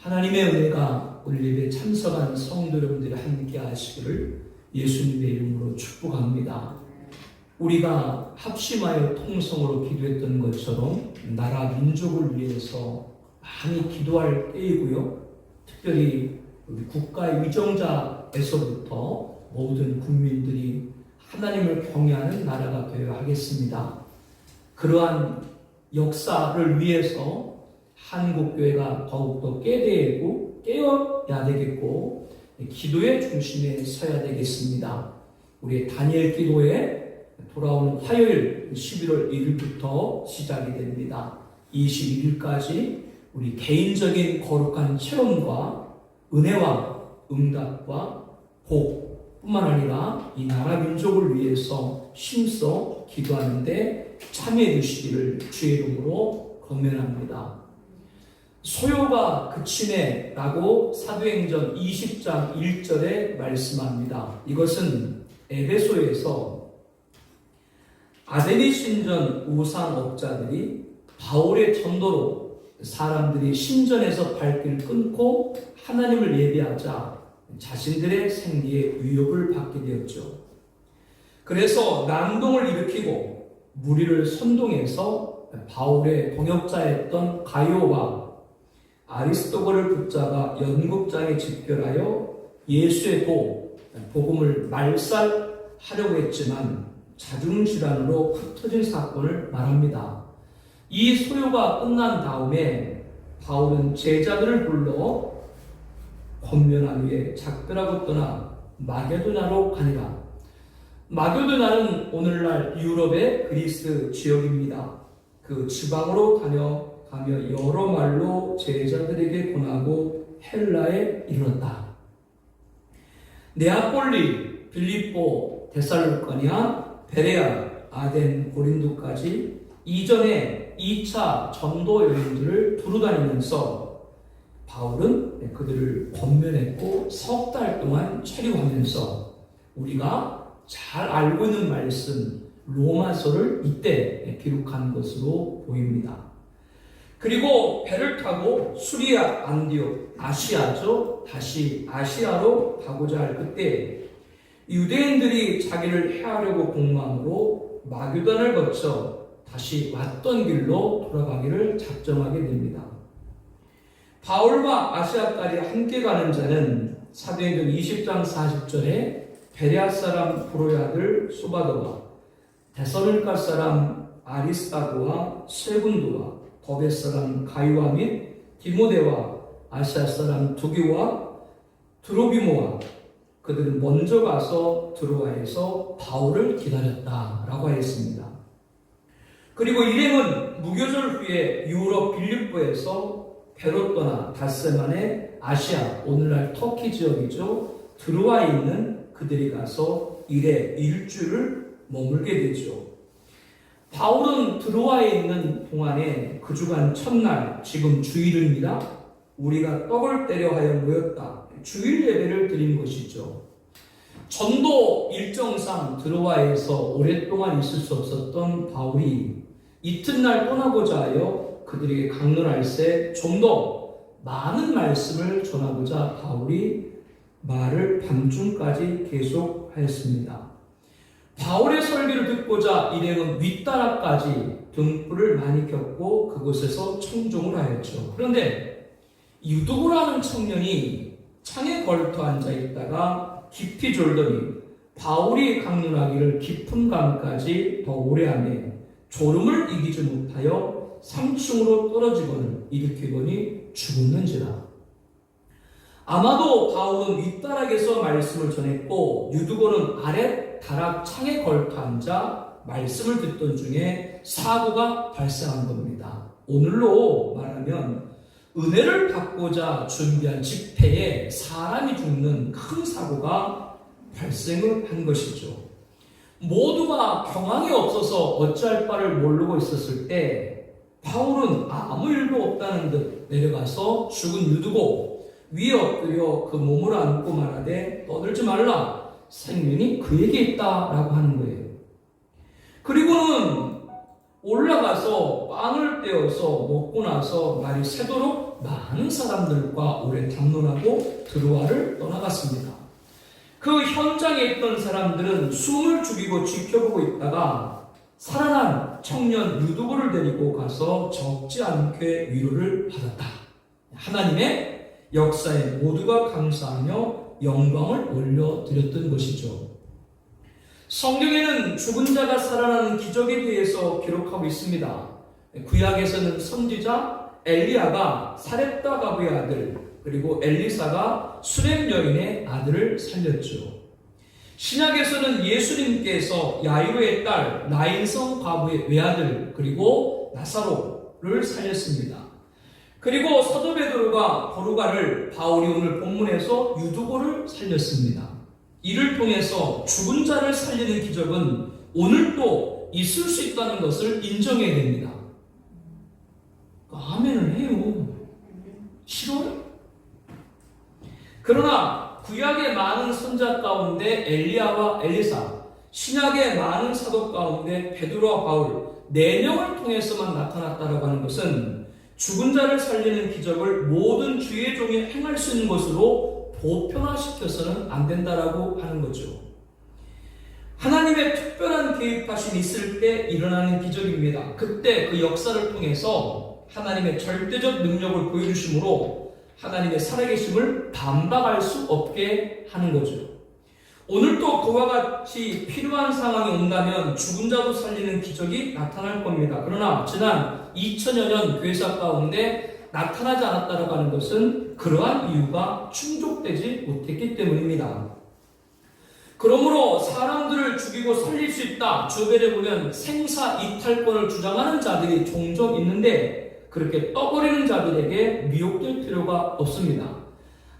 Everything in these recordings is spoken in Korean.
하나님의 은혜가 오늘 예배에 참석한 성도 여러분들이 함께 하시기를 예수님의 이름으로 축복합니다. 우리가 합심하여 통성으로 기도했던 것처럼 나라 민족을 위해서 많이 기도할 때이고요. 특별히 우리 국가의 위정자에서부터 모든 국민들이 하나님을 경외하는 나라가 되어야 하겠습니다. 그러한 역사를 위해서 한국교회가 더욱더 깨어야 되겠고 기도의 중심에 서야 되겠습니다. 우리의 다니엘 기도에 돌아오는 화요일 11월 1일부터 시작이 됩니다. 21일까지 우리 개인적인 거룩한 체험과 은혜와 응답과 복 뿐만 아니라 이 나라 민족을 위해서 힘써 기도하는데 참여해 주시기를 주의 이름으로 권면합니다. 소요가 그치네 라고 사도행전 20장 1절에 말씀합니다. 이것은 에베소에서 아데미 신전 우상업자들이 바울의 전도로 사람들이 신전에서 발길을 끊고 하나님을 예배하자 자신들의 생기에 위협을 받게 되었죠. 그래서 난동을 일으키고 무리를 선동해서 바울의 동역자였던 가요와 아리스토거를 붙잡아 연극장에 집결하여 예수의 복음을 말살하려고 했지만 자중질환으로 흩어진 사건을 말합니다. 이 소요가 끝난 다음에 바울은 제자들을 불러 권면한 후에 작별하고 떠나 마게도나로 가니라. 마게도나는 오늘날 유럽의 그리스 지역입니다. 그 지방으로 가며 여러 말로 제자들에게 권하고 헬라에 이르렀다. 네아폴리, 빌립보, 데살로니가, 베레아, 아덴, 고린도까지 이전에 2차 전도 여행들을 두루다니면서 바울은 그들을 권면했고 석 달 동안 체류하면서 우리가 잘 알고 있는 말씀 로마서를 이때 기록한 것으로 보입니다. 그리고 배를 타고 수리아, 안디옥, 아시아죠. 다시 아시아로 가고자 할 그때 유대인들이 자기를 해하려고 공망으로 마게도나를 거쳐 다시 왔던 길로 돌아가기를 작정하게 됩니다. 바울과 아시아까지 함께 가는 자는 사도행전 20장 40절에 베레아 사람 브로의 아들 소바더와 데살로니가 사람 아리스타고와 세군도와 더베 사람 가이와 및 디모데와 아시아 사람 두기와 드로비모와 그들은 먼저 가서 드로아에서 바울을 기다렸다라고 하였습니다. 그리고 일행은 무교절 후에 유럽 빌립보에서 배로 떠나 닷새만에 아시아, 오늘날 터키 지역이죠. 드로아에 있는 그들이 가서 일주일을 머물게 되죠. 바울은 드로아에 있는 동안에 그 주간 첫날, 지금 주일입니다. 우리가 떡을 때려 하여 모였다. 주일 예배를 드린 것이죠. 전도 일정상 드로아에서 오랫동안 있을 수 없었던 바울이 이튿날 떠나고자 하여 그들에게 강론할세 좀 더 많은 말씀을 전하고자 바울이 말을 밤중까지 계속하였습니다. 바울의 설교를 듣고자 일행은 윗다락까지 등불을 많이 켰고 그곳에서 청종을 하였죠. 그런데 유두고라는 청년이 창에 걸터 앉아 있다가 깊이 졸더니 바울이 강론하기를 깊은 밤까지 더 오래 하며 졸음을 이기지 못하여 3층으로 떨어지거늘 일으키거니 죽었는지라. 아마도 바울은 윗다락에서 말씀을 전했고 유두고는 아래 다락 창에 걸터 앉아 말씀을 듣던 중에 사고가 발생한 겁니다. 오늘로 말하면 은혜를 받고자 준비한 집회에 사람이 죽는 큰 사고가 발생을 한 것이죠. 모두가 경황이 없어서 어찌할 바를 모르고 있었을 때 바울은 아무 일도 없다는 듯 내려가서 죽은 유두고 위에 엎드려 그 몸을 안고 말하되 떠들지 말라, 생명이 그에게 있다라고 하는 거예요. 그리고는 올라가서 빵을 떼어서 먹고 나서 날이 새도록 많은 사람들과 오래 담론하고 드로아를 떠나갔습니다. 그 현장에 있던 사람들은 숨을 죽이고 지켜보고 있다가 살아난 청년 유두고를 데리고 가서 적지 않게 위로를 받았다. 하나님의 역사에 모두가 감사하며 영광을 올려드렸던 것이죠. 성경에는 죽은 자가 살아나는 기적에 대해서 기록하고 있습니다. 구약에서는 선지자 엘리야가 사렙다 가부의 아들, 그리고 엘리사가 수렘 여인의 아들을 살렸죠. 신약에서는 예수님께서 야이로의 딸 나인성 과부의 외아들, 그리고 나사로를 살렸습니다. 그리고 사도 베드로가 보르가를, 바울이 오늘 본문에서 유두고를 살렸습니다. 이를 통해서 죽은 자를 살리는 기적은 오늘도 있을 수 있다는 것을 인정해야 됩니다. 아멘을 해요. 싫어요? 그러나 구약의 많은 선자 가운데 엘리야와 엘리사, 신약의 많은 사도 가운데 베드로와 바울 4명을 통해서만 나타났다고 하는 것은 죽은 자를 살리는 기적을 모든 주의 종이 행할 수 있는 것으로 보편화시켜서는 안 된다라고 하는 거죠. 하나님의 특별한 개입하심이 있을 때 일어나는 기적입니다. 그때 그 역사를 통해서 하나님의 절대적 능력을 보여주심으로 하나님의 살아계심을 반박할 수 없게 하는 거죠. 오늘도 그와 같이 필요한 상황이 온다면 죽은 자도 살리는 기적이 나타날 겁니다. 그러나 지난 2000여 년 교회사 가운데 나타나지 않았다고 하는 것은 그러한 이유가 충족되지 못했기 때문입니다. 그러므로 사람들을 죽이고 살릴 수 있다. 주변에 보면 생사 이탈권을 주장하는 자들이 종종 있는데 그렇게 떠버리는 자들에게 미혹될 필요가 없습니다.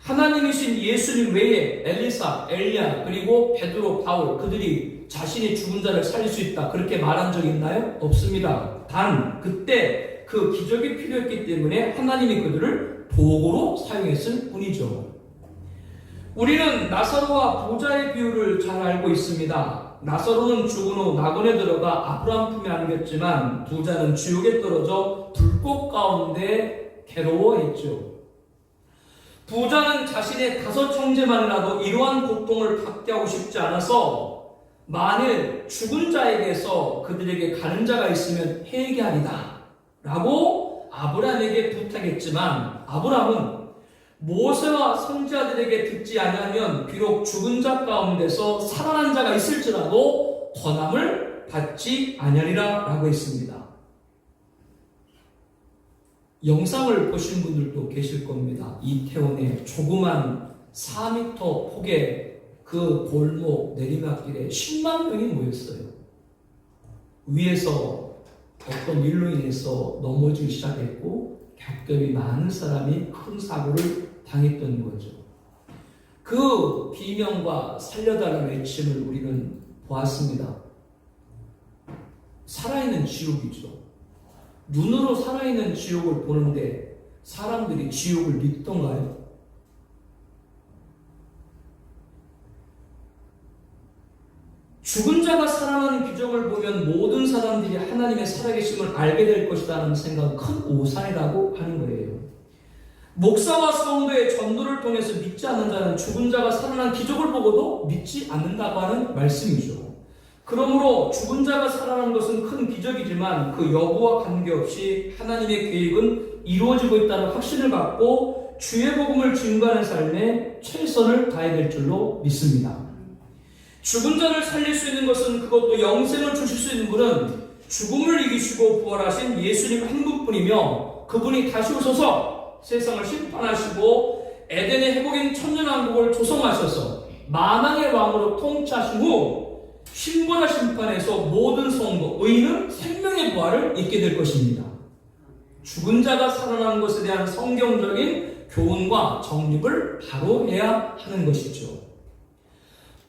하나님이신 예수님 외에 엘리사, 엘리야, 그리고 베드로, 바울 그들이 자신이 죽은 자를 살릴 수 있다 그렇게 말한 적이 있나요? 없습니다. 단 그때 그 기적이 필요했기 때문에 하나님이 그들을 도구로 사용했을 뿐이죠. 우리는 나사로와 부자의 비유를 잘 알고 있습니다. 나사로는 죽은 후 낙원에 들어가 아브라함 품에 안겼지만 부자는 지옥에 떨어져 불꽃 가운데 괴로워했죠. 부자는 자신의 5 형제만이라도 이러한 고통을 받게 하고 싶지 않아서 만일 죽은 자에게서 그들에게 가는 자가 있으면 회개하리다 라고 아브라함에게 부탁했지만 아브라함은 모세와 선지자들에게 듣지 아니하면 비록 죽은 자 가운데서 살아난 자가 있을지라도 권함을 받지 아니하리라 라고 했습니다. 영상을 보신 분들도 계실 겁니다. 이태원의 조그만 4m 폭의 그 골목 내리막길에 10만 명이 모였어요. 위에서 어떤 일로 인해서 넘어지기 시작했고 격렬히 많은 사람이 큰 사고를 당했던 거죠. 그 비명과 살려달라는 외침을 우리는 보았습니다. 살아있는 지옥이죠. 눈으로 살아있는 지옥을 보는데 사람들이 지옥을 믿던가요? 죽은 자가 살아나는 기적을 보면 모든 사람들이 하나님의 살아계심을 알게 될 것이라는 생각은 큰 오산이라고 하는 거예요. 목사와 성도의 전도를 통해서 믿지 않는 자는 죽은 자가 살아난 기적을 보고도 믿지 않는다고 하는 말씀이죠. 그러므로 죽은 자가 살아난 것은 큰 기적이지만 그 여부와 관계없이 하나님의 계획은 이루어지고 있다는 확신을 갖고 주의 복음을 증거하는 삶에 최선을 다해야 될 줄로 믿습니다. 죽은 자를 살릴 수 있는 것은 그것도 영생을 주실 수 있는 분은 죽음을 이기시고 부활하신 예수님 한 분뿐이며 그분이 다시 오셔서 세상을 심판하시고 에덴의 회복인 천년왕국을 조성하셔서 만왕의 왕으로 통치하신 후 신보나 심판에서 모든 성도, 의인은 생명의 부활을 잊게 될 것입니다. 죽은 자가 살아나는 것에 대한 성경적인 교훈과 정립을 바로 해야 하는 것이죠.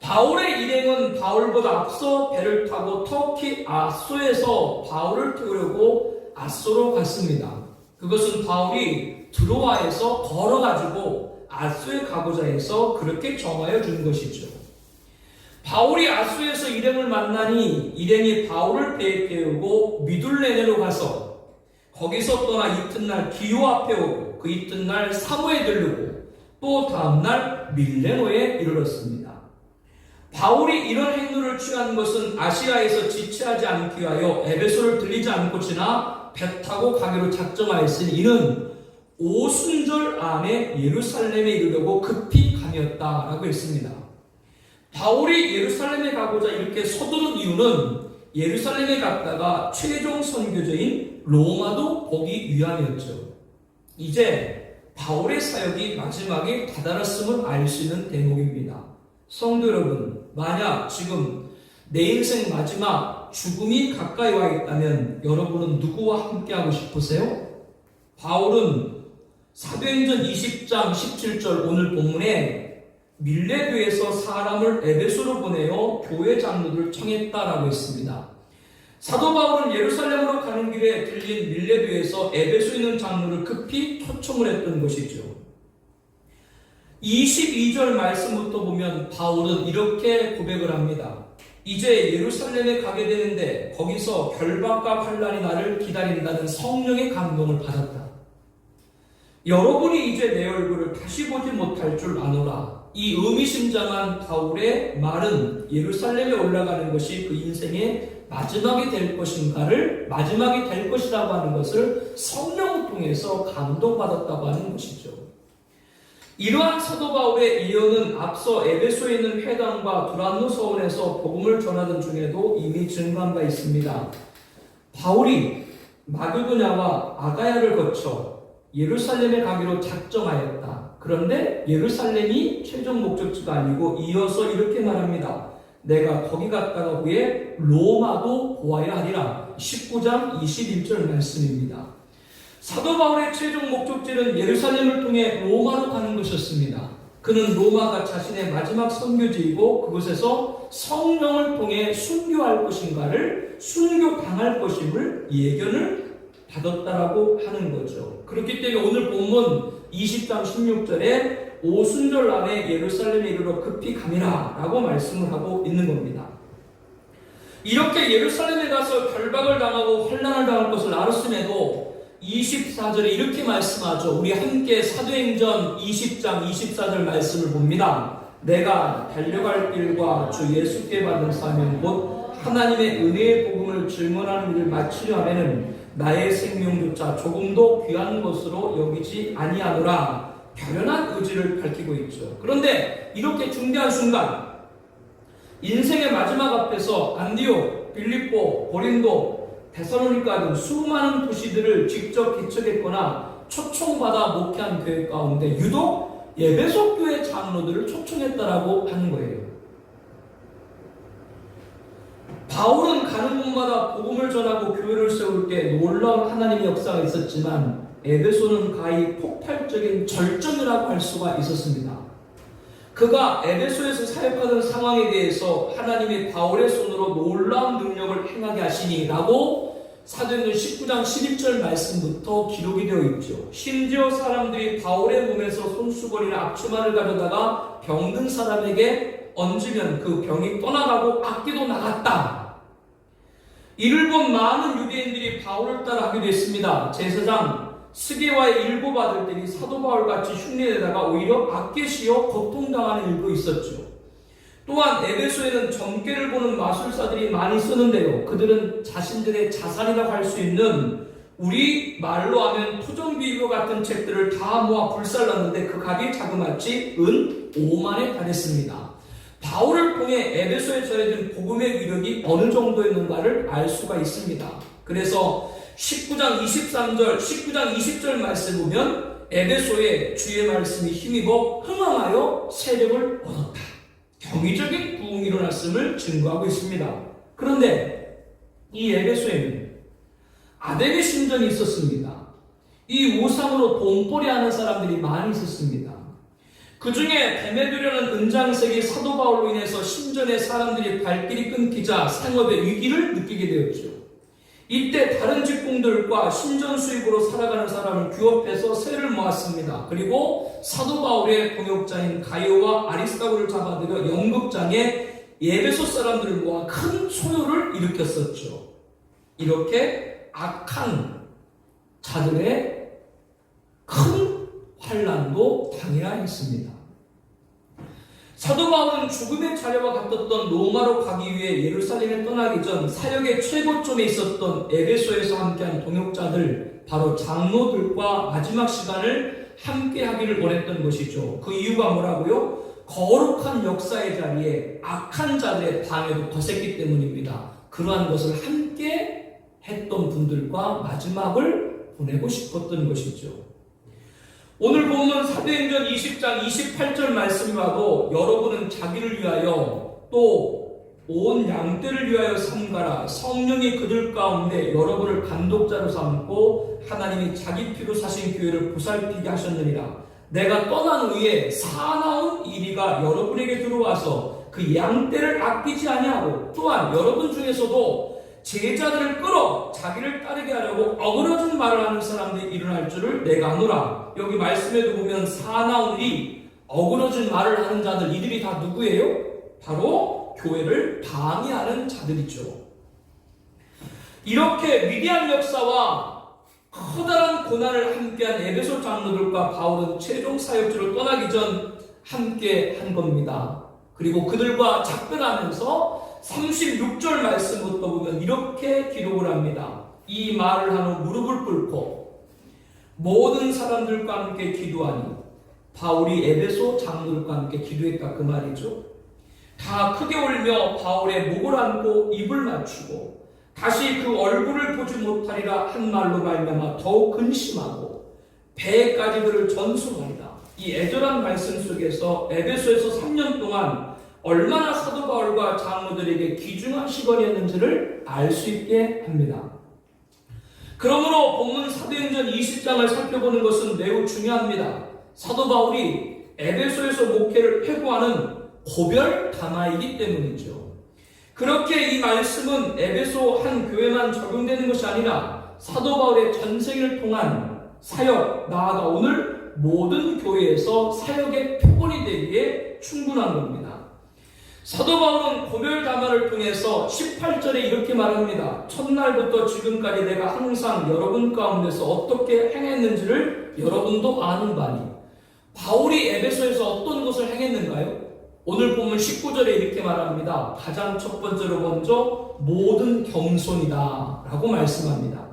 바울의 일행은 바울보다 앞서 배를 타고 터키 아소에서 바울을 태우려고 아소로 갔습니다. 그것은 바울이 드로아에서 걸어가지고 아소에 가고자 해서 그렇게 정하여 준 것이죠. 바울이 아수에서 일행을 만나니 일행이 바울을 배에 태우고 미둘레네로 가서 거기서 떠나 이튿날 기호 앞에 오고 그 이튿날 사모에 들르고 또 다음날 밀레노에 이르렀습니다. 바울이 이런 행로를 취한 것은 아시아에서 지체하지 않기 위하여 에베소를 들리지 않고 지나 배 타고 가기로 작정하였으니 이는 오순절 안에 예루살렘에 이르려고 급히 감이었다라고 했습니다. 바울이 예루살렘에 가고자 이렇게 서두른 이유는 예루살렘에 갔다가 최종 선교지인 로마도 보기 위함이었죠. 이제 바울의 사역이 마지막에 다다랐음을 알 수 있는 대목입니다. 성도 여러분, 만약 지금 내 인생 마지막 죽음이 가까이 와 있다면 여러분은 누구와 함께 하고 싶으세요? 바울은 사도행전 20장 17절 오늘 본문에 밀레교에서 사람을 에베소로 보내어 교회 장로들을 청했다라고 했습니다. 사도 바울은 예루살렘으로 가는 길에 들린 밀레교에서 에베소에 있는 장로를 급히 초청을 했던 것이죠. 22절 말씀부터 보면 바울은 이렇게 고백을 합니다. 이제 예루살렘에 가게 되는데 거기서 결박과 환난이 나를 기다린다는 성령의 감동을 받았다. 여러분이 이제 내 얼굴을 다시 보지 못할 줄 아노라. 이 의미심장한 바울의 말은 예루살렘에 올라가는 것이 그 인생의 마지막이 될 것이라고 하는 것을 성령을 통해서 감동받았다고 하는 것이죠. 이러한 사도 바울의 예언은 앞서 에베소에 있는 회당과 두란노 서원에서 복음을 전하던 중에도 이미 증거한 바 있습니다. 바울이 마게도냐와 아가야를 거쳐 예루살렘에 가기로 작정하였다. 그런데 예루살렘이 최종 목적지가 아니고 이어서 이렇게 말합니다. 내가 거기 갔다가 후에 로마도 보아야 하리라. 19장 21절 말씀입니다. 사도 바울의 최종 목적지는 예루살렘을 통해 로마로 가는 것이었습니다. 그는 로마가 자신의 마지막 선교지이고 그곳에서 성령을 통해 순교할 것인가를 순교당할 것임을 예견을 받았다라고 하는 거죠. 그렇기 때문에 오늘 본문 20장 16절에 오순절 안에 예루살렘에 이르러 급히 감이라 라고 말씀을 하고 있는 겁니다. 이렇게 예루살렘에 가서 결박을 당하고 환난을 당할 것을 알았음에도 24절에 이렇게 말씀하죠. 우리 함께 사도행전 20장 24절 말씀을 봅니다. 내가 달려갈 길과 주 예수께 받은 사명 곧 하나님의 은혜의 복음을 증언하는 일을 마치려 하면은 나의 생명조차 조금도 귀한 것으로 여기지 아니하노라. 결연한 의지를 밝히고 있죠. 그런데 이렇게 중대한 순간 인생의 마지막 앞에서 안디옥, 빌립보, 고린도, 데살로니가 등 수많은 도시들을 직접 개척했거나 초청받아 목회한 교회 가운데 유독 에베소 교회 장로들을 초청했다라고 하는 거예요. 바울은 가는 곳마다 복음을 전하고 교회를 세울 때 놀라운 하나님의 역사가 있었지만 에베소는 가히 폭발적인 절정이라고 할 수가 있었습니다. 그가 에베소에서 사역하던 상황에 대해서 하나님의 바울의 손으로 놀라운 능력을 행하게 하시니라고 사도행전 19장 11절 말씀부터 기록이 되어 있죠. 심지어 사람들이 바울의 몸에서 손수건이나 앞치마를 가져다가 병든 사람에게 얹으면 그 병이 떠나가고 악기도 나갔다. 이를 본 많은 유대인들이 바울을 따라 하게 됐습니다. 제사장 스게와의 일곱 아들들이 사도 바울같이 흉내내다가 오히려 악계시어 고통당하는 일도 있었죠. 또한 에베소에는 점괘를 보는 마술사들이 많이 쓰는데요. 그들은 자신들의 자산이라고 할 수 있는 우리 말로 하면 토종비교 같은 책들을 다 모아 불살랐는데 그 값이 자그마치 은 5만에 달했습니다. 바울을 통해 에베소에 전해진 복음의 위력이 어느 정도였는가를 알 수가 있습니다. 그래서 19장 23절, 19장 20절 말씀 보면 에베소에 주의 말씀이 힘입어 흥황하여 세력을 얻었다. 경이적인 부흥이 일어났음을 증거하고 있습니다. 그런데 이 에베소에는 아벡의 신전이 있었습니다. 이 우상으로 돈벌이하는 사람들이 많이 있었습니다. 그 중에 데메드려는 은장색이 사도 바울로 인해서 신전의 사람들이 발길이 끊기자 생업의 위기를 느끼게 되었죠. 이때 다른 직공들과 신전 수입으로 살아가는 사람을 규합해서 세를 모았습니다. 그리고 사도 바울의 동역자인 가이오와 아리스다고를 잡아들여 연극장에 에베소 사람들을 모아 큰 소요를 일으켰었죠. 이렇게 악한 자들의 큰 환난도 당해야 했습니다. 사도 바울은 죽음의 자리와 같았던 로마로 가기 위해 예루살렘에 떠나기 전 사역의 최고점에 있었던 에베소에서 함께한 동역자들, 바로 장로들과 마지막 시간을 함께하기를 원했던 것이죠. 그 이유가 뭐라고요? 거룩한 역사의 자리에 악한 자들의 방해도 거셌기 때문입니다. 그러한 것을 함께 했던 분들과 마지막을 보내고 싶었던 것이죠. 오늘 보면 사도행전 20장 28절 말씀이 와도 여러분은 자기를 위하여 또 온 양떼를 위하여 삼가라. 성령이 그들 가운데 여러분을 감독자로 삼고 하나님이 자기 피로 사신 교회를 보살피게 하셨느니라. 내가 떠난 후에 사나운 이리가 여러분에게 들어와서 그 양떼를 아끼지 아니하고 또한 여러분 중에서도 제자들을 끌어 자기를 따르게 하려고 어그러진 말을 하는 자들이 일어날 줄을 내가 아노라. 여기 말씀에도 보면 사나운 이 어그러진 말을 하는 자들, 이들이 다 누구예요? 바로 교회를 방해하는 자들이죠. 이렇게 위대한 역사와 커다란 고난을 함께한 에베소 장로들과 바울은 최종 사역지로 떠나기 전 함께 한 겁니다. 그리고 그들과 작별하면서 36절 말씀부터 보면 이렇게 기록을 합니다. 이 말을 한 후 무릎을 꿇고 모든 사람들과 함께 기도하니, 바울이 에베소 장로들과 함께 기도했다 그 말이죠. 다 크게 울며 바울의 목을 안고 입을 맞추고 다시 그 얼굴을 보지 못하리라 한 말로 말미암아 더욱 근심하고 배까지 그를 전송하리라. 이 애절한 말씀 속에서 에베소에서 3년 동안 얼마나 사도 바울과 장로들에게 귀중한 시간이었는지를 알 수 있게 합니다. 그러므로 본문 사도행전 20장을 살펴보는 것은 매우 중요합니다. 사도 바울이 에베소에서 목회를 회고하는 고별 담화이기 때문이죠. 그렇게 이 말씀은 에베소 한 교회만 적용되는 것이 아니라 사도 바울의 전생을 통한 사역, 나아가 오늘 모든 교회에서 사역의 표본이 되기에 충분한 겁니다. 사도 바울은 고별 담화를 통해서 18절에 이렇게 말합니다. 첫날부터 지금까지 내가 항상 여러분 가운데서 어떻게 행했는지를 여러분도 아는 바니. 바울이 에베소에서 어떤 것을 행했는가요? 오늘 보면 19절에 이렇게 말합니다. 가장 첫 번째로 먼저 모든 겸손이다 라고 말씀합니다.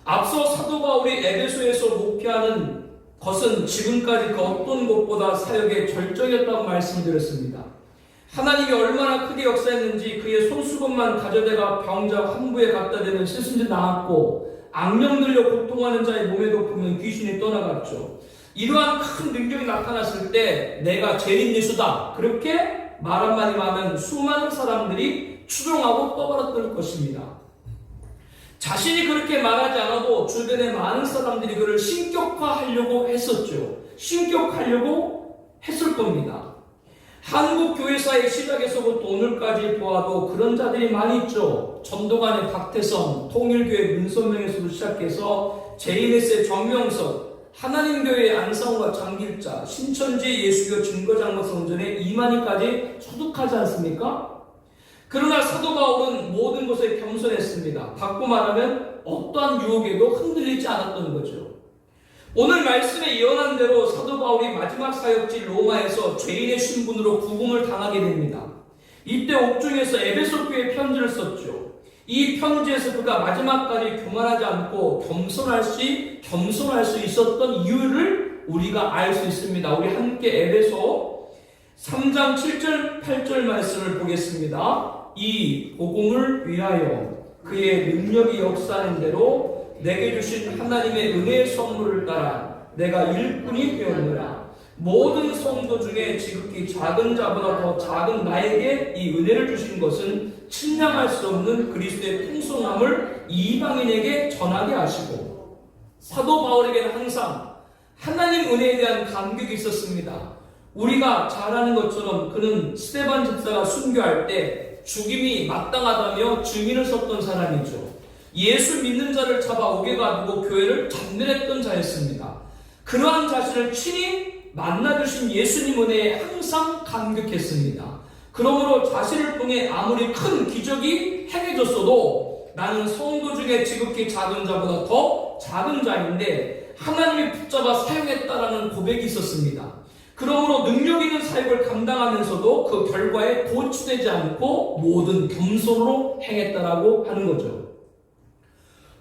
앞서 사도 바울이 에베소에서 목회하는 것은 지금까지 그 어떤 것보다 사역의 절정이었다고 말씀드렸습니다. 하나님이 얼마나 크게 역사했는지 그의 손수건만 가져다가 병자 환부에 갖다 대면 실순지 나았고 악령 들려 고통하는 자의 몸에도 보면 귀신이 떠나갔죠. 이러한 큰 능력이 나타났을 때 내가 죄인 예수다 그렇게 말 한마디만 하면 수많은 사람들이 추종하고 떠벌었을 것입니다. 자신이 그렇게 말하지 않아도 주변의 많은 사람들이 그를 신격화하려고 했었죠. 신격하려고 했을 겁니다. 한국 교회사의 시작에서부터 오늘까지 보아도 그런 자들이 많이 있죠. 전도관의 박태선, 통일교회 문선명에서도 시작해서 JNS의 정명석, 하나님교회의 안상호와 장길자, 신천지 예수교 증거장로 성전의 이만희까지 소득하지 않습니까? 그러나 사도 바울은 모든 것에 겸손했습니다. 바꿔 말하면 어떠한 유혹에도 흔들리지 않았던 거죠. 오늘 말씀에 예언한 대로 사도 바울이 마지막 사역지 로마에서 죄인의 신분으로 구금을 당하게 됩니다. 이때 옥중에서 에베소 교회에 편지를 썼죠. 이 편지에서 그가 마지막까지 교만하지 않고 겸손할 수 있었던 이유를 우리가 알 수 있습니다. 우리 함께 에베소 3장 7절 8절 말씀을 보겠습니다. 이 복음을 위하여 그의 능력이 역사하는 대로 내게 주신 하나님의 은혜의 선물을 따라 내가 일꾼이 되었노라. 모든 성도 중에 지극히 작은 자보다 더 작은 나에게 이 은혜를 주신 것은 측량할 수 없는 그리스도의 풍성함을 이방인에게 전하게 하시고, 사도 바울에게는 항상 하나님 은혜에 대한 감격이 있었습니다. 우리가 잘 아는 것처럼 그는 스데반 집사가 순교할 때 죽임이 마땅하다며 증인을 섰던 사람이죠. 예수 믿는 자를 잡아 옥에 가두고 교회를 잔멸했던 자였습니다. 그러한 자신을 친히 만나주신 예수님 은혜에 항상 감격했습니다. 그러므로 자신을 통해 아무리 큰 기적이 행해졌어도 나는 성도 중에 지극히 작은 자보다 더 작은 자인데 하나님이 붙잡아 사용했다라는 고백이 있었습니다. 그러므로 능력 있는 사역을 감당하면서도 그 결과에 도취되지 않고 모든 겸손으로 행했다라고 하는 거죠.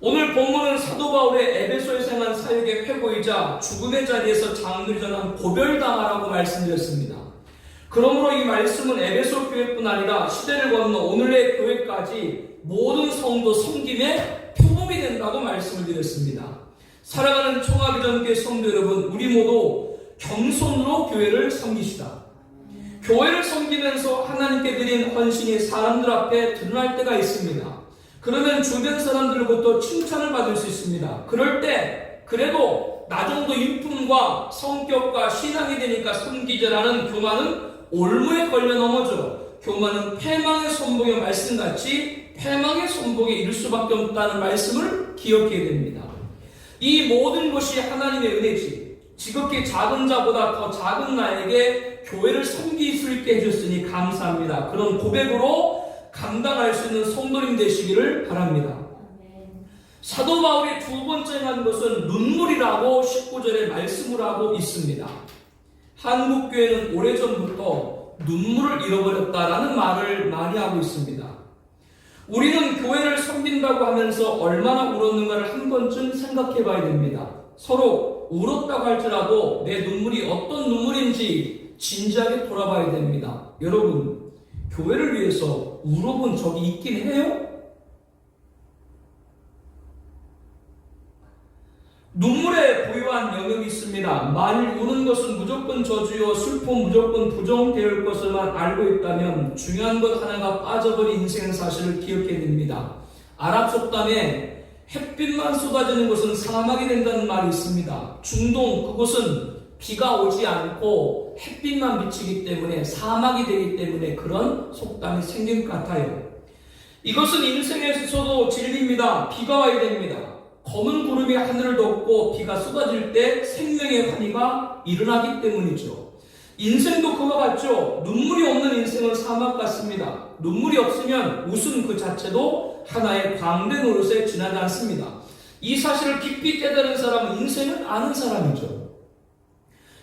오늘 본문은 사도 바울의 에베소에서 행한 사역의 회고이자 죽음의 자리에서 장로를 전한 고별당하라고 말씀드렸습니다. 그러므로 이 말씀은 에베소 교회뿐 아니라 시대를 건너 오늘의 교회까지 모든 성도 섬김의 표범이 된다고 말씀을 드렸습니다. 사랑하는 청아비전교회 성도 여러분, 우리 모두 겸손으로 교회를 섬기시다. 교회를 섬기면서 하나님께 드린 헌신이 사람들 앞에 드러날 때가 있습니다. 그러면 주변 사람들로부터 칭찬을 받을 수 있습니다. 그럴 때 그래도 나 정도 인품과 성격과 신앙이 되니까 섬기자라는 교만은 올무에 걸려 넘어져 교만은 패망의 선봉의 말씀같이 패망의 선봉에 이를 수밖에 없다는 말씀을 기억해야 됩니다. 이 모든 것이 하나님의 은혜지. 지극히 작은 자보다 더 작은 나에게 교회를 섬길 수 있게 해줬으니 감사합니다. 그런 고백으로 감당할 수 있는 성도님 되시기를 바랍니다. 사도 바울이 두 번째 한 것은 눈물이라고 19절에 말씀을 하고 있습니다. 한국교회는 오래전부터 눈물을 잃어버렸다라는 말을 많이 하고 있습니다. 우리는 교회를 섬긴다고 하면서 얼마나 울었는가를 한 번쯤 생각해 봐야 됩니다. 서로 울었다고 할지라도 내 눈물이 어떤 눈물인지 진지하게 돌아봐야 됩니다. 여러분, 교회를 위해서 울어본 적이 있긴 해요? 눈물에 고유한 영역이 있습니다. 만일 우는 것은 무조건 저주요 슬픔 무조건 부정되을 것을만 알고 있다면 중요한 것 하나가 빠져버린 인생의 사실을 기억해야 됩니다. 아랍 속담에 햇빛만 쏟아지는 곳은 사막이 된다는 말이 있습니다. 중동 그곳은 비가 오지 않고 햇빛만 비치기 때문에 사막이 되기 때문에 그런 속담이 생긴 것 같아요. 이것은 인생에서도 진리입니다. 비가 와야 됩니다. 검은 구름이 하늘을 덮고 비가 쏟아질 때 생명의 환희가 일어나기 때문이죠. 인생도 그와 같죠. 눈물이 없는 인생은 사막 같습니다. 눈물이 없으면 웃음 그 자체도 하나의 광대 노릇에 지나지 않습니다. 이 사실을 깊이 깨달은 사람은 인생을 아는 사람이죠.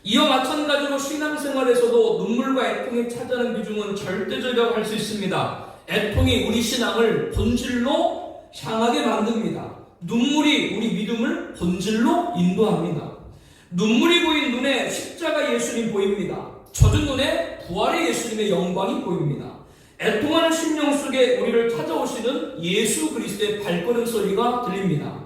이와 마찬가지로 신앙생활에서도 눈물과 애통이 차지하는 비중은 절대적이라고 할 수 있습니다. 애통이 우리 신앙을 본질로 향하게 만듭니다. 눈물이 우리 믿음을 본질로 인도합니다. 눈물이 보인 눈에 십자가 예수님 보입니다. 젖은 눈에 부활의 예수님의 영광이 보입니다. 애통하는 심령 속에 우리를 찾아오시는 예수 그리스도의 발걸음 소리가 들립니다.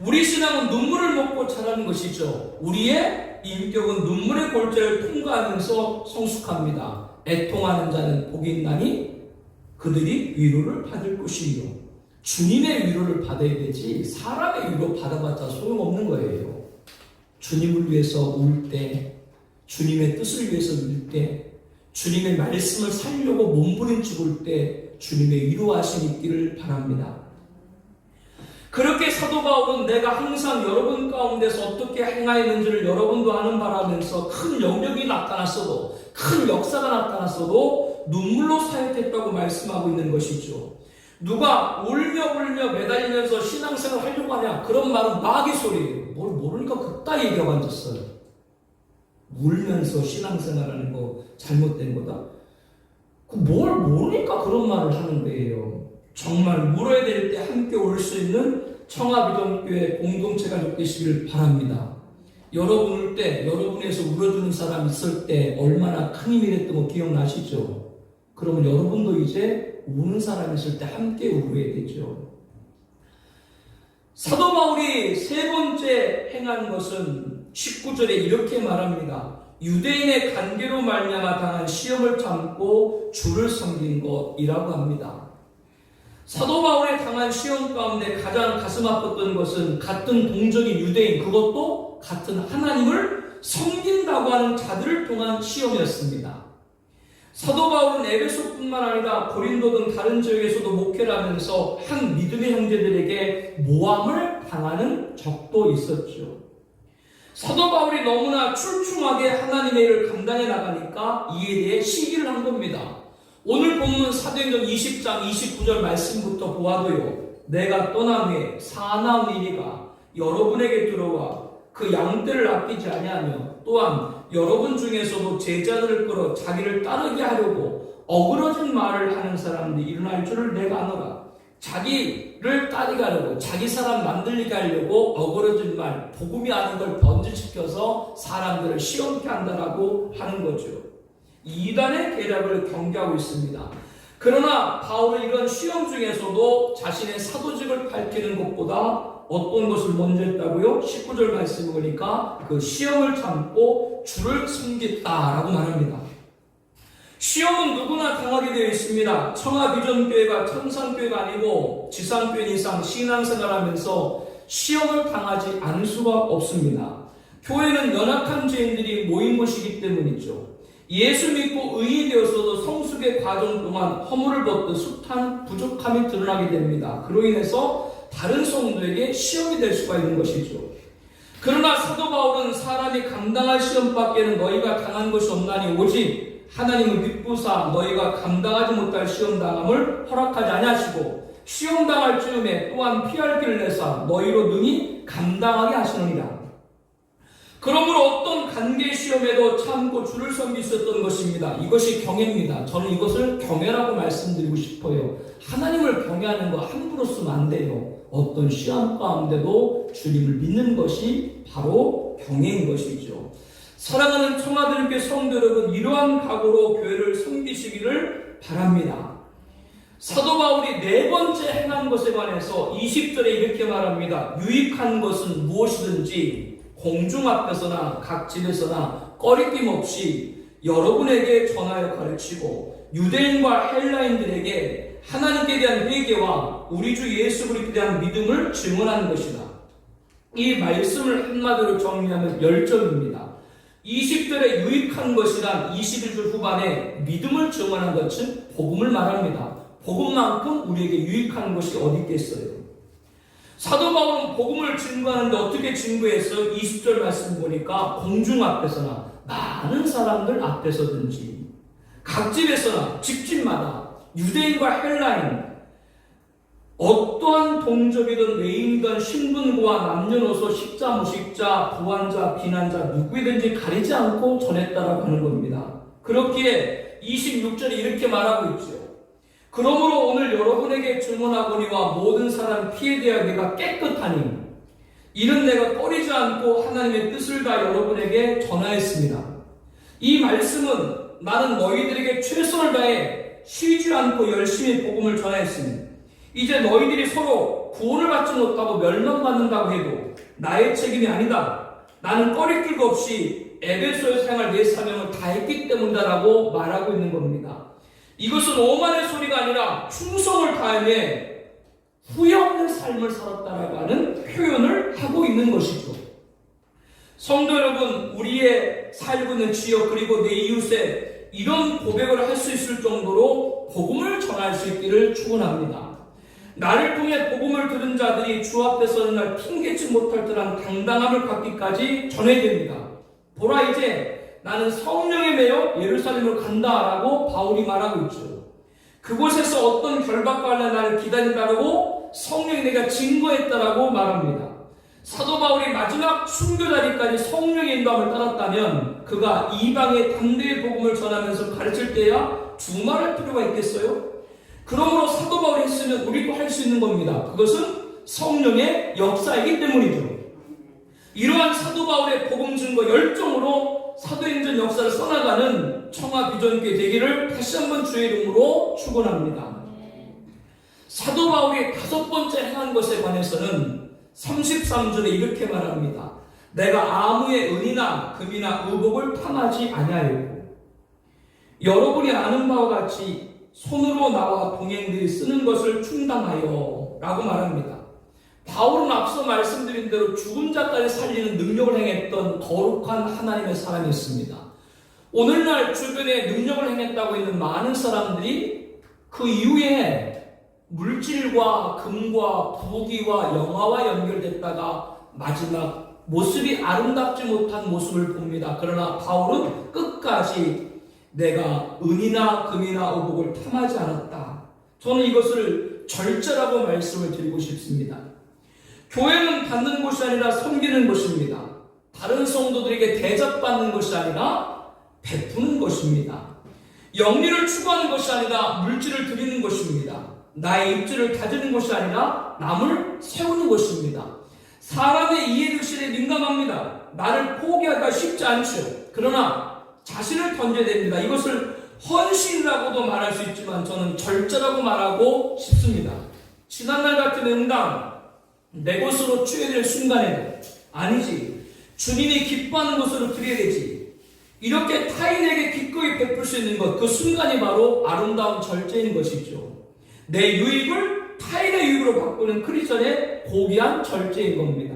우리 신앙은 눈물을 먹고 자라는 것이죠. 우리의 인격은 눈물의 골짜기를 통과하면서 성숙합니다. 애통하는 자는 복이 있나니 그들이 위로를 받을 것이요. 주님의 위로를 받아야 되지 사람의 위로 받아봤자 소용없는 거예요. 주님을 위해서 울 때, 주님의 뜻을 위해서 울 때, 주님의 말씀을 살려고 몸부림치고 울 때 주님의 위로하심이 있기를 바랍니다. 그렇게 사도 바울은 내가 항상 여러분 가운데서 어떻게 행하였는지를 여러분도 아는 바라면서 큰 영역이 나타났어도 큰 역사가 나타났어도 눈물로 사역했다고 말씀하고 있는 것이죠. 누가 울며 매달리면서 신앙생활 하려고 하냐? 그런 말은 마귀 소리예요. 뭘 모르니까 그따위 얘기하고 앉았어요. 울면서 신앙생활하는 거 잘못된 거다? 뭘 모르니까 그런 말을 하는 거예요. 정말 울어야 될 때 함께 울 수 있는 청아비전교회 공동체가 되시길 바랍니다. 여러분 울 때, 여러분에서 울어주는 사람 있을 때 얼마나 큰 힘이 됐던 거 기억나시죠? 그러면 여러분도 이제 우는 사람이 있을 때 함께 울어야 되죠. 사도 바울이 세 번째 행한 것은 19절에 이렇게 말합니다. 유대인의 관계로 말미암아 당한 시험을 참고 주를 섬긴 것이라고 합니다. 사도 바울의 당한 시험 가운데 가장 가슴 아팠던 것은 같은 동족인 유대인, 그것도 같은 하나님을 섬긴다고 하는 자들을 통한 시험이었습니다. 사도 바울은 에베소뿐만 아니라 고린도 등 다른 지역에서도 목회를 하면서 한 믿음의 형제들에게 모함을 당하는 적도 있었죠. 사도 바울이 너무나 출중하게 하나님의 일을 감당해 나가니까 이에 대해 시기를 한 겁니다. 오늘 본문 사도행전 20장 29절 말씀부터 보아도요. 내가 떠난 후에 사나운 이리가 여러분에게 들어와 그 양떼를 아끼지 아니하며 또한 여러분 중에서도 제자들을 끌어 자기를 따르게 하려고 어그러진 말을 하는 사람들이 일어날 줄을 내가 아노라. 자기를 따르게 하려고 자기 사람 만들게 하려고 어그러진 말, 복음이 아닌 걸 번지시켜서 사람들을 시험케 한다라고 하는 거죠. 이단의 계략을 경계하고 있습니다. 그러나 바울은 이런 시험 중에서도 자신의 사도직을 밝히는 것보다 어떤 것을 먼저 했다고요? 19절 말씀을 보니까 그 시험을 참고 주를 섬겼다라고 말합니다. 시험은 누구나 당하게 되어 있습니다. 청하비전교회가 청산교회가 아니고 지상교회 이상 신앙생활하면서 시험을 당하지 않을 수가 없습니다. 교회는 연약한 죄인들이 모인 곳이기 때문이죠. 예수 믿고 의인이 되었어도 성숙의 과정 동안 허물을 벗듯 숱한 부족함이 드러나게 됩니다. 그로 인해서 다른 성도에게 시험이 될 수가 있는 것이죠. 그러나 사도 바울은 사람이 감당할 시험밖에는 너희가 당한 것이 없나니 오직 하나님을 믿고사 너희가 감당하지 못할 시험당함을 허락하지 아니하시고 시험당할 즈음에 또한 피할 길을 내사 너희로 능히 감당하게 하시느니라. 그러므로 어떤 관계 시험에도 참고 주를 섬기셨던 것입니다. 이것이 경외입니다. 저는 이것을 경외라고 말씀드리고 싶어요. 하나님을 경외하는 거 함부로 쓰면 안 돼요. 어떤 시험 가운데도 주님을 믿는 것이 바로 경외인 것이죠. 사랑하는 청아들께 성도 여러분, 이러한 각오로 교회를 섬기시기를 바랍니다. 사도 바울이 네 번째 행한 것에 관해서 20절에 이렇게 말합니다. 유익한 것은 무엇이든지 공중 앞에서나 각 집에서나 꺼리낌 없이 여러분에게 전하여 가르치고 유대인과 헬라인들에게 하나님께 대한 회개와 우리 주 예수 그리스도에 대한 믿음을 증언하는 것이다. 이 말씀을 한마디로 정리하면 열정입니다. 20절에 유익한 것이란 21절 후반에 믿음을 증언한 것은 복음을 말합니다. 복음만큼 우리에게 유익한 것이 어디 있겠어요? 사도 바울은 복음을 증거하는데 어떻게 증거했어요? 20절 말씀 보니까 공중 앞에서나 많은 사람들 앞에서든지 각 집에서나 집집마다 유대인과 헬라인 어떠한 동족이든 외인이든 신분과 남녀노소 식자 무식자 부한자 비난자 누구이든지 가리지 않고 전했다라고 하는 겁니다. 그렇기에 26절에 이렇게 말하고 있죠. 그러므로 오늘 여러분에게 증언하거니와 모든 사람 피에 대하여 내가 깨끗하니 이는 내가 꺼리지 않고 하나님의 뜻을 다 여러분에게 전하였습니다. 이 말씀은 나는 너희들에게 최선을 다해 쉬지 않고 열심히 복음을 전하였으니 이제 너희들이 서로 구원을 받지 못하고 멸망받는다고 해도 나의 책임이 아니다. 나는 꺼리낄 것 없이 에베소에서 행할 내 사명을 다 했기 때문이다라고 말하고 있는 겁니다. 이것은 오만의 소리가 아니라 충성을 다해 후회 없는 삶을 살았다라고 하는 표현을 하고 있는 것이죠. 성도 여러분, 우리의 살고 있는 지역 그리고 내 이웃에 이런 고백을 할 수 있을 정도로 복음을 전할 수 있기를 축원합니다. 나를 통해 복음을 들은 자들이 주 앞에 서는 날 핑계치 못할 듯한 당당함을 갖기까지 전해야 됩니다. 보라 이제 나는 성령에 매여 예루살렘으로 간다라고 바울이 말하고 있죠. 그곳에서 어떤 결박과 관련 나를 기다린다라고 성령이 내가 증거했다라고 말합니다. 사도 바울이 마지막 순교 자리까지 성령의 인도함을 따랐다면 그가 이방의 담대의 복음을 전하면서 가르칠 때야 두말할 필요가 있겠어요? 그러므로 사도 바울이 했으면 우리도 할 수 있는 겁니다. 그것은 성령의 역사이기 때문이죠. 이러한 사도 바울의 복음 증거 열정으로 사도행전 역사를 써나가는 청아비전교회 되기를 다시 한번 주의 이름으로 축원합니다. 사도 바울이 다섯 번째 행한 것에 관해서는 33절에 이렇게 말합니다. 내가 아무의 은이나 금이나 의복을 탐하지 아니하였고 여러분이 아는 바와 같이 손으로 나와 동행들이 쓰는 것을 충당하여 라고 말합니다. 바울은 앞서 말씀드린 대로 죽은 자까지 살리는 능력을 행했던 거룩한 하나님의 사람이었습니다. 오늘날 주변에 능력을 행했다고 있는 많은 사람들이 그 이후에 물질과 금과 부귀와 영화와 연결됐다가 마지막 모습이 아름답지 못한 모습을 봅니다. 그러나 바울은 끝까지 내가 은이나 금이나 의복을 탐하지 않았다. 저는 이것을 절제라고 말씀을 드리고 싶습니다. 교회는 받는 곳이 아니라 섬기는 곳입니다. 다른 성도들에게 대접받는 것이 아니라 베푸는 것입니다. 영리를 추구하는 것이 아니라 물질을 드리는 것입니다. 나의 입지를 다지는 것이 아니라 남을 세우는 것입니다. 사람의 이해의식에 민감합니다. 나를 포기하기가 쉽지 않죠. 그러나 자신을 던져야 됩니다. 이것을 헌신이라고도 말할 수 있지만 저는 절제라고 말하고 싶습니다. 지난날 같은 응당, 내 것으로 취해질 순간에는 아니지. 주님이 기뻐하는 것으로 드려야 되지. 이렇게 타인에게 기꺼이 베풀 수 있는 것, 그 순간이 바로 아름다운 절제인 것이죠. 내 유익을 타인의 유익으로 바꾸는 크리스천의 고귀한 절제인 겁니다.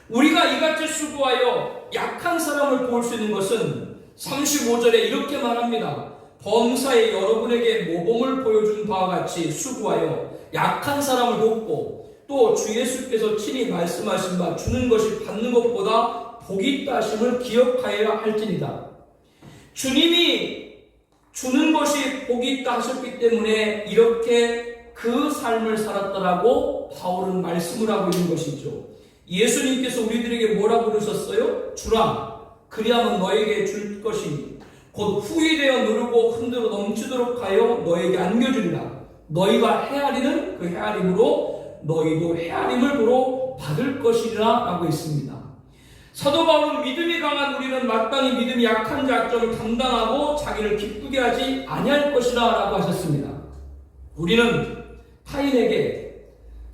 우리가 이같이 수고하여 약한 사람을 도울 수 있는 것은 35절에 이렇게 말합니다. 범사에 여러분에게 모범을 보여준 바와 같이 수고하여 약한 사람을 돕고 또 주 예수께서 친히 말씀하신 바 주는 것이 받는 것보다 복이 있다 하심을 기억하여야 할지니라. 주님이 주는 것이 복이 있다 하셨기 때문에 이렇게 그 삶을 살았다라고 바울은 말씀을 하고 있는 것이죠. 예수님께서 우리들에게 뭐라고 그러셨어요? 주라, 그리하면 너에게 줄 것이니 곧 후히되어 누르고 흔들어 넘치도록 하여 너에게 안겨주리라. 너희가 헤아리는 그 헤아림으로 너희도 헤아림을 보러 받을 것이라 라고 있습니다. 사도 바울은 믿음이 강한 우리는 마땅히 믿음이 약한 약점을 감당하고 자기를 기쁘게 하지 아니할 것이라 라고 하셨습니다. 우리는 타인에게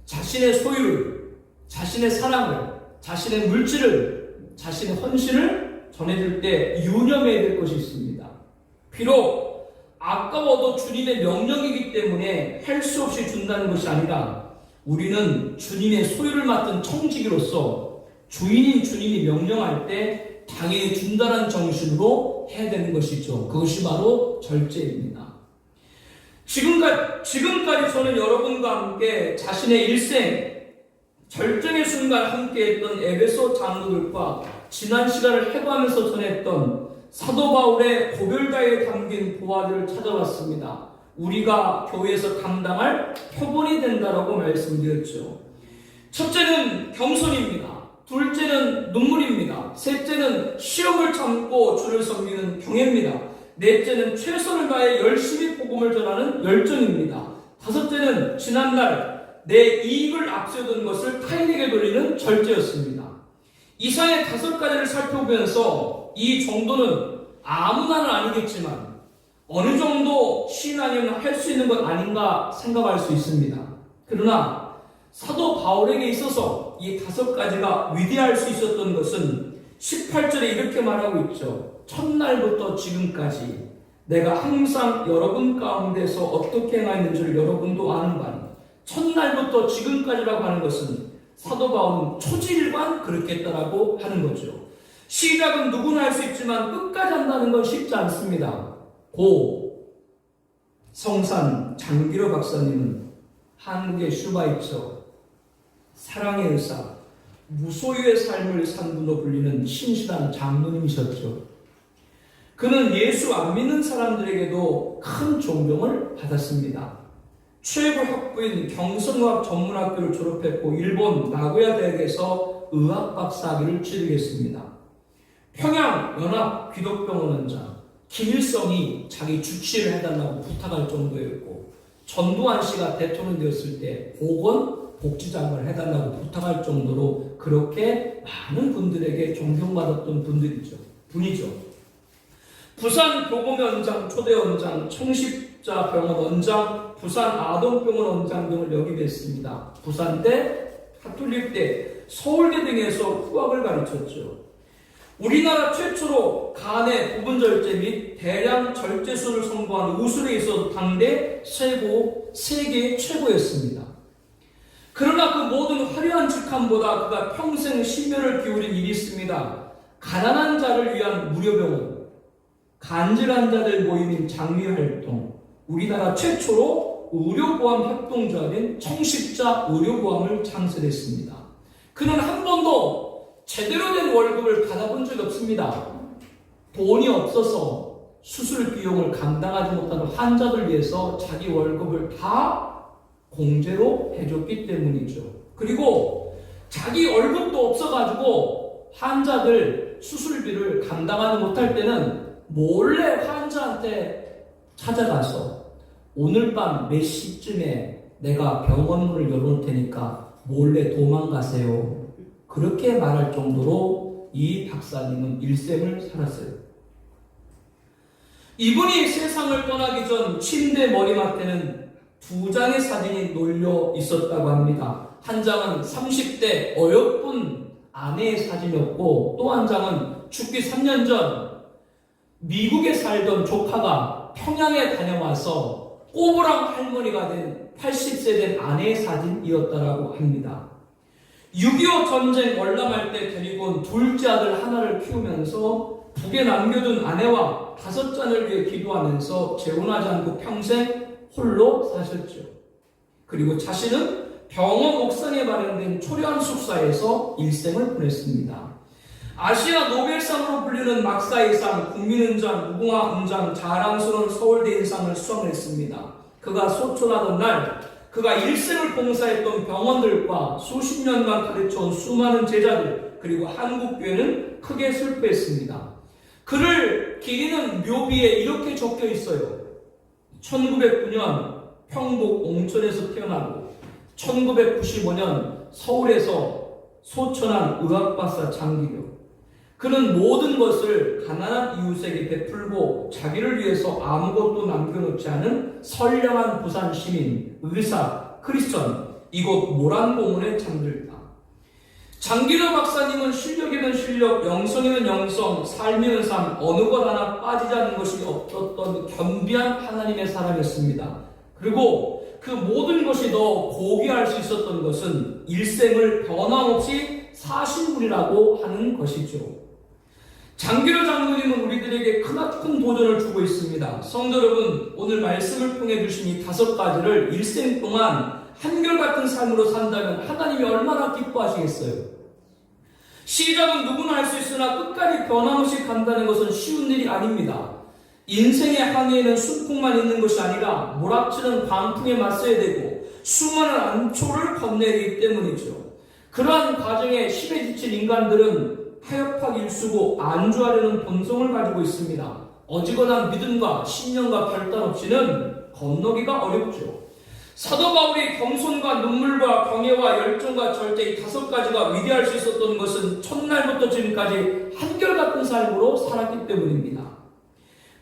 자신의 소유를, 자신의 사랑을, 자신의 물질을, 자신의 헌신을 전해줄 때 유념해야 될 것이 있습니다. 비록 아까워도 주님의 명령이기 때문에 할 수 없이 준다는 것이 아니라 우리는 주님의 소유를 맡은 청지기로서 주인인 주님이 명령할 때 당연히 준다는 정신으로 해야 되는 것이죠. 그것이 바로 절제입니다. 지금까지 저는 여러분과 함께 자신의 일생, 절정의 순간 함께했던 에베소 장로들과 지난 시간을 해고하면서 전했던 사도 바울의 고별다에 담긴 보화들을 찾아봤습니다. 우리가 교회에서 감당할 표본이 된다라고 말씀드렸죠. 첫째는 겸손입니다. 둘째는 눈물입니다. 셋째는 시험을 참고 주를 섬기는 경애입니다. 넷째는 최선을 다해 열심히 복음을 전하는 열정입니다. 다섯째는 지난날 내 이익을 앞세우던 것을 타인에게 돌리는 절제였습니다. 이상의 5가지를 살펴보면서 이 정도는 아무나는 아니겠지만 어느 정도 신앙이면 할 수 있는 것 아닌가 생각할 수 있습니다. 그러나 사도 바울에게 있어서 이 5가지가 위대할 수 있었던 것은 18절에 이렇게 말하고 있죠. 첫날부터 지금까지 내가 항상 여러분 가운데서 어떻게 행하였는지를 여러분도 아는 바니, 첫날부터 지금까지라고 하는 것은 사도 바울은 초지일관 그렇게 했다라고 하는 거죠. 시작은 누구나 할 수 있지만 끝까지 한다는 건 쉽지 않습니다. 고 성산 장기로 박사님은 한국의 슈바이처, 사랑의 의사, 무소유의 삶을 산 분으로 불리는 신실한 장로님이셨죠. 그는 예수 안 믿는 사람들에게도 큰 존경을 받았습니다. 최고 학부인 경성의학 전문학교를 졸업했고 일본 나고야 대학에서 의학 박사학위를 취득했습니다. 평양 연합 기독병원 원장 김일성이 자기 주치를 해달라고 부탁할 정도였고, 전두환 씨가 대통령 되었을 때 보건복지장관을 해달라고 부탁할 정도로 그렇게 많은 분들에게 존경받았던 분이죠. 부산 교보원장, 초대원장, 청십자병원 원장, 부산 아동병원 원장 등을 역임을 했습니다. 부산대, 가톨릭대, 서울대 등에서 후학을 가르쳤죠. 우리나라 최초로 간의 부분절제 및 대량 절제술을 선보한 우술에 있어서 당대 세계 최고였습니다. 그러나 그 모든 화려한 직함보다 그가 평생 심혈을 기울인 일이 있습니다. 가난한 자를 위한 무료병원, 간질환 자들 모임인 장미활동, 우리나라 최초로 의료보험 협동조합인 청십자 의료보험을 창설했습니다. 그는 한 번도 제대로 된 월급을 받아본 적이 없습니다. 돈이 없어서 수술 비용을 감당하지 못하는 환자들 위해서 자기 월급을 다 공제로 해줬기 때문이죠. 그리고 자기 월급도 없어가지고 환자들 수술비를 감당하지 못할 때는 몰래 환자한테 찾아가서 오늘 밤 몇 시쯤에 내가 병원 문을 열어놓을 테니까 몰래 도망가세요. 그렇게 말할 정도로 이 박사님은 일생을 살았어요. 이분이 세상을 떠나기 전 침대 머리맡에는 2장의 사진이 놓여 있었다고 합니다. 한 장은 30대 어여쁜 아내의 사진이었고 또 한 장은 죽기 3년 전 미국에 살던 조카가 평양에 다녀와서 꼬부랑 할머니가 된 80세 된 아내의 사진이었다고 합니다. 6.25 전쟁 월남할 때 데리고 온 둘째 아들 하나를 키우면서 북에 남겨둔 아내와 5잔을 위해 기도하면서 재혼하지 않고 평생 홀로 사셨죠. 그리고 자신은 병원 옥상에 마련된 초련 숙사에서 일생을 보냈습니다. 아시아 노벨상으로 불리는 막사의 상, 국민은장, 무궁화훈장, 자랑스러운 서울대인상을 수상했습니다. 그가 소천하던 날 그가 일생을 봉사했던 병원들과 수십 년간 가르쳐온 수많은 제자들 그리고 한국교회는 크게 슬퍼했습니다. 그를 기리는 묘비에 이렇게 적혀 있어요. 1909년 평북 옹천에서 태어나고 1995년 서울에서 소천한 의학박사 장기교. 그는 모든 것을 가난한 이웃에게 베풀고 자기를 위해서 아무것도 남겨놓지 않은 선량한 부산 시민, 의사, 크리스천, 이곳 모란공원에 잠들다. 장기로 박사님은 실력이면 실력, 영성이면 영성, 삶이면 삶, 어느 것 하나 빠지지 않는 것이 없었던 겸비한 하나님의 사람이었습니다. 그리고 그 모든 것이 더 고귀할 수 있었던 것은 일생을 변함없이 사신 분이라고 하는 것이죠. 장기로 장로님은 우리들에게 크나큰 도전을 주고 있습니다. 성도 여러분, 오늘 말씀을 통해 주신 이 5가지를 일생 동안 한결같은 삶으로 산다면 하나님이 얼마나 기뻐하시겠어요? 시작은 누구나 할 수 있으나 끝까지 변함없이 간다는 것은 쉬운 일이 아닙니다. 인생의 항해에는 순풍만 있는 것이 아니라 몰아치는 광풍에 맞서야 되고 수많은 암초를 건너야 되기 때문이죠. 그러한 과정에 힘에 지친 인간들은 타협하기 일쑤고 안주하려는 본성을 가지고 있습니다. 어지간한 믿음과 신념과 결단 없이는 건너기가 어렵죠. 사도 바울이 겸손과 눈물과 경외와 열정과 절제 이 5가지가 위대할 수 있었던 것은 첫날부터 지금까지 한결같은 삶으로 살았기 때문입니다.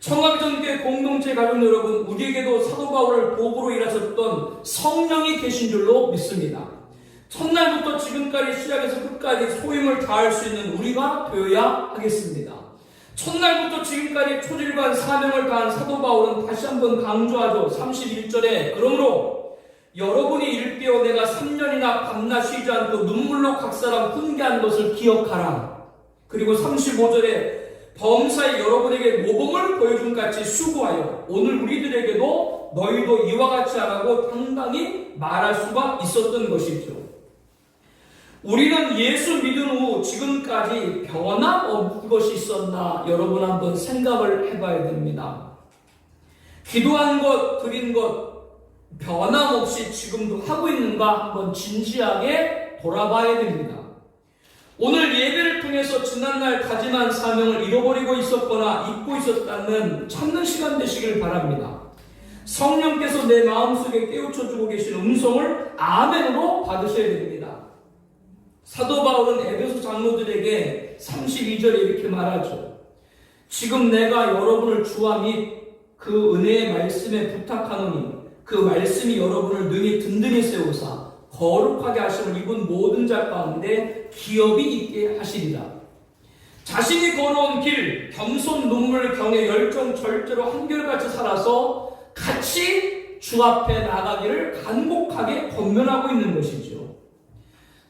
청합전교회 공동체 가족 여러분, 우리에게도 사도 바울을 보고로 일하셨던 성령이 계신 줄로 믿습니다. 첫날부터 지금까지 시작해서 끝까지 소임을 다할 수 있는 우리가 되어야 하겠습니다. 첫날부터 지금까지 초질관 사명을 다한 사도 바울은 다시 한번 강조하죠. 31절에 그러므로 여러분이 일깨어 내가 3년이나 밤낮 쉬지 않고 눈물로 각 사람 훈계한 것을 기억하라. 그리고 35절에 범사에 여러분에게 모범을 보여준 같이 수고하여 오늘 우리들에게도 너희도 이와 같이 하라고 당당히 말할 수가 있었던 것이죠. 우리는 예수 믿은 후 지금까지 변함없는 것이 있었나 여러분 한번 생각을 해봐야 됩니다. 기도한 것, 드린 것 변함없이 지금도 하고 있는가 한번 진지하게 돌아봐야 됩니다. 오늘 예배를 통해서 지난날 다짐한 사명을 잃어버리고 있었거나 잊고 있었다면 찾는 시간 되시길 바랍니다. 성령께서 내 마음속에 깨우쳐주고 계신 음성을 아멘으로 받으셔야 됩니다. 사도 바울은 에베소 장로들에게 32절에 이렇게 말하죠. 지금 내가 여러분을 주와 및 그 은혜의 말씀에 부탁하노니 그 말씀이 여러분을 능히 든든히 세우사 거룩하게 하심을 입은 모든 자 가운데 기업이 있게 하시리라. 자신이 걸어온 길, 겸손, 눈물, 경외, 열정, 절제로 한결같이 살아서 같이 주 앞에 나가기를 간곡하게 권면하고 있는 것이죠.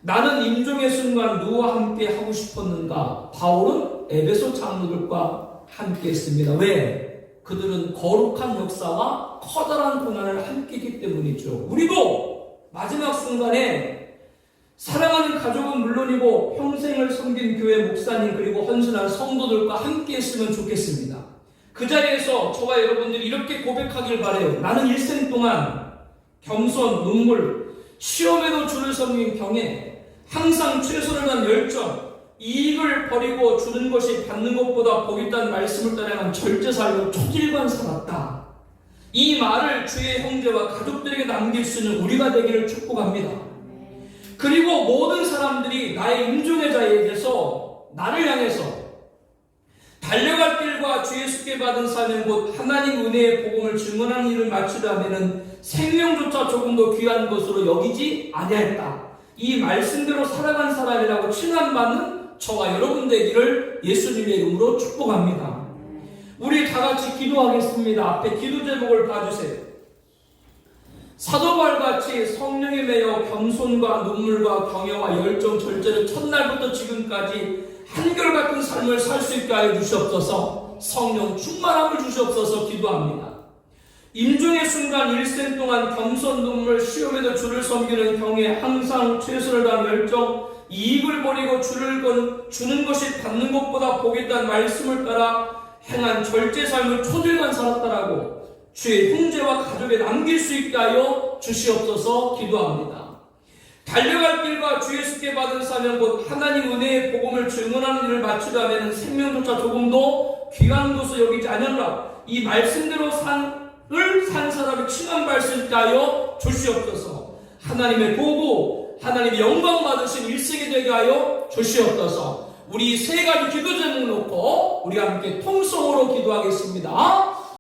나는 임종의 순간 누구와 함께 하고 싶었는가? 바울은 에베소 장로들과 함께 했습니다. 왜? 그들은 거룩한 역사와 커다란 고난을 함께 했기 때문이죠. 우리도 마지막 순간에 사랑하는 가족은 물론이고 평생을 섬긴 교회 목사님 그리고 헌신한 성도들과 함께 했으면 좋겠습니다. 그 자리에서 저와 여러분들이 이렇게 고백하길 바래요. 나는 일생 동안 겸손, 눈물, 시험에도 주를 섬긴 경에 항상 최선을 다한 열정, 이익을 버리고 주는 것이 받는 것보다 복이 있다는 말씀을 따라가는 절제 삶을 초질관 살았다. 이 말을 주의 형제와 가족들에게 남길 수 있는 우리가 되기를 축복합니다. 그리고 모든 사람들이 나의 임종의 자에게서 나를 향해서 달려갈 길과 주 예수께 받은 사명 곧 하나님 은혜의 복음을 증언하는 일을 마치려면은 생명조차 조금 더 귀한 것으로 여기지 아니하였다. 이 말씀대로 살아간 사람이라고 칭함받는 저와 여러분 되기를 예수님의 이름으로 축복합니다. 우리 다 같이 기도하겠습니다. 앞에 기도 제목을 봐주세요. 사도 바울같이 성령에 매여 겸손과 눈물과 경외와 열정 절제를 첫날부터 지금까지 한결같은 삶을 살 수 있게 하여 주시옵소서. 성령 충만함을 주시옵소서 기도합니다. 임종의 순간 일생 동안 겸손 눈물 시험에도 주를 섬기는 경에 항상 최선을 다한 열정 이익을 버리고 주는 것이 받는 것보다 복이 있다는 말씀을 따라 행한 절제 삶을 초질간 살았다라고 주의 형제와 가족에 남길 수 있게 하여 주시옵소서 기도합니다. 달려갈 길과 주 예수께 받은 사명 곧 하나님 은혜의 복음을 증언하는 일을 마치려면 생명조차 조금도 귀한 것을 여기지 않으라. 이 말씀대로 산 사람이 칭함받을 수 있게 하여 주시옵소서. 하나님의 보고 하나님의 영광 받으신 일생이 되게 하여 주시옵소서. 우리 세 가지 기도 제목 놓고 우리 함께 통성으로 기도하겠습니다.